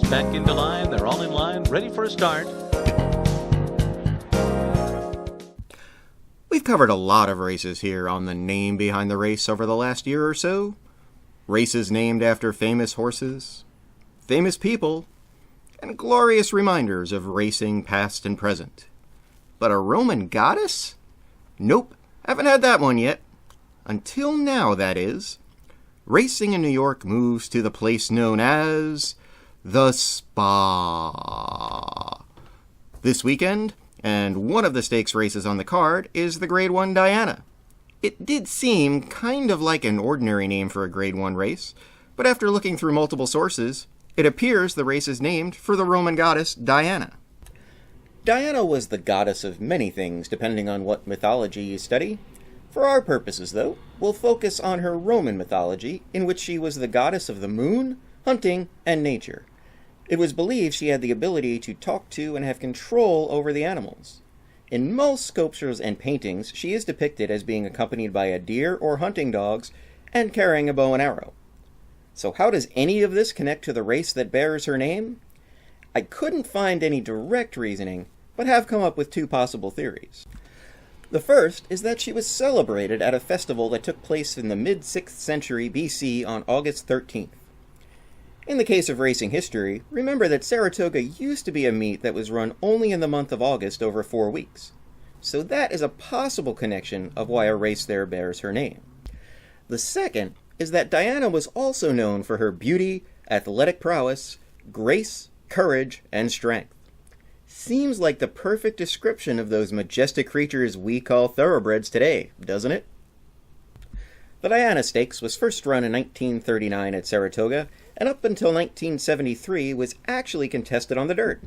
back into line. They're all in line, ready for a start. We've covered a lot of races here on the Name Behind the Race over the last year or so. Races named after famous horses, famous people, and glorious reminders of racing past and present. But a Roman goddess? Nope, haven't had that one yet. Until now, that is. Racing in New York moves to the place known as the Spa. This weekend, and one of the stakes races on the card is the Grade 1 Diana. It did seem kind of like an ordinary name for a Grade 1 race, but after looking through multiple sources, it appears the race is named for the Roman goddess Diana. Diana was the goddess of many things, depending on what mythology you study. For our purposes, though, we'll focus on her Roman mythology, in which she was the goddess of the moon, hunting, and nature. It was believed she had the ability to talk to and have control over the animals. In most sculptures and paintings, she is depicted as being accompanied by a deer or hunting dogs and carrying a bow and arrow. So how does any of this connect to the race that bears her name? I couldn't find any direct reasoning, but have come up with two possible theories. The first is that she was celebrated at a festival that took place in the mid-6th century BC on August 13th. In the case of racing history, remember that Saratoga used to be a meet that was run only in the month of August over 4 weeks. So that is a possible connection of why a race there bears her name. The second is that Diana was also known for her beauty, athletic prowess, grace, courage, and strength. Seems like the perfect description of those majestic creatures we call thoroughbreds today, doesn't it? The Diana Stakes was first run in 1939 at Saratoga, and up until 1973 was actually contested on the dirt.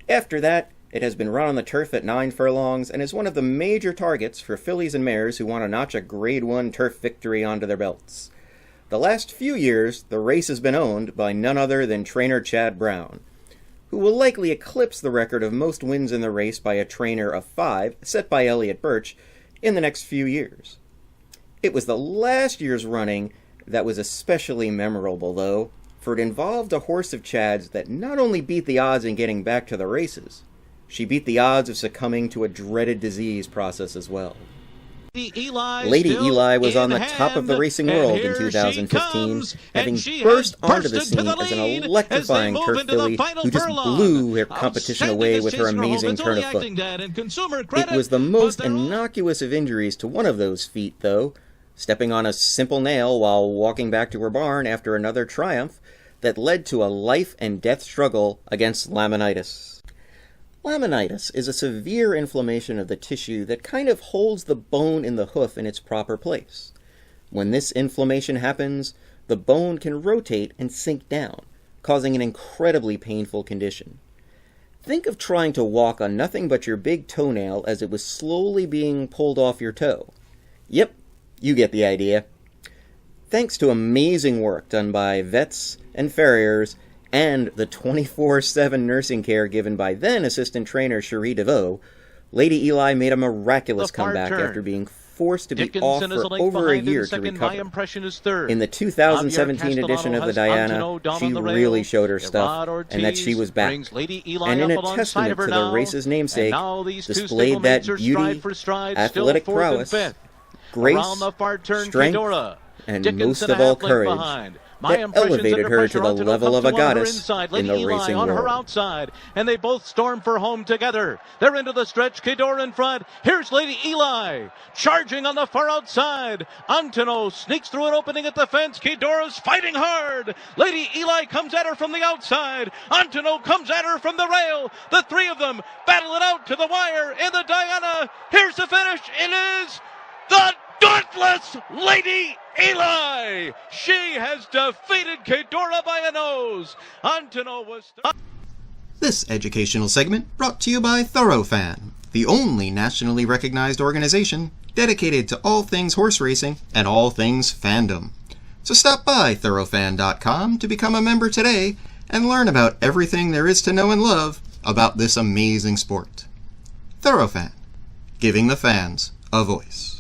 After that, it has been run on the turf at 9 furlongs and is one of the major targets for fillies and mares who want to notch a Grade 1 turf victory onto their belts. The last few years, the race has been owned by none other than trainer Chad Brown, who will likely eclipse the record of most wins in the race by a trainer of 5, set by Elliott Birch, in the next few years. It was the last year's running that was especially memorable, though, for it involved a horse of Chad's that not only beat the odds in getting back to the races, she beat the odds of succumbing to a dreaded disease process as well. Lady Eli was on the top of the racing world in 2015, having burst onto the scene as an electrifying turf filly who just blew her competition away with her amazing turn of foot. It was the most innocuous of injuries to one of those feet, though, stepping on a simple nail while walking back to her barn after another triumph that led to a life-and-death struggle against laminitis. Laminitis is a severe inflammation of the tissue that kind of holds the bone in the hoof in its proper place. When this inflammation happens, the bone can rotate and sink down, causing an incredibly painful condition. Think of trying to walk on nothing but your big toenail as it was slowly being pulled off your toe. Yep, you get the idea. Thanks to amazing work done by vets and farriers and the 24/7 nursing care given by then assistant trainer Cherie DeVoe, Lady Eli made a miraculous comeback after being forced to be off for over a year to recover. In the 2017 edition of the Diana, she really showed her stuff and that she was back. And in a testament to the race's namesake, displayed that beauty, athletic prowess, grace, strength, and most of all courage that elevated her to the level of a goddess in the racing world. Her outside, and they both storm for home together. They're into the stretch. Cador in front. Here's Lady Eli charging on the far outside. Antono sneaks through an opening at the fence. Cador is fighting hard. Lady Eli comes at her from the outside. Antono comes at her from the rail. The three of them battle it out to the wire in the Diana. Here's the finish. It is the dauntless Lady Eli. She has defeated Cadora by a nose. Antono was... This educational segment brought to you by Thoroughfan, the only nationally recognized organization dedicated to all things horse racing and all things fandom. So stop by thoroughfan.com to become a member today and learn about everything there is to know and love about this amazing sport. Thoroughfan, giving the fans a voice.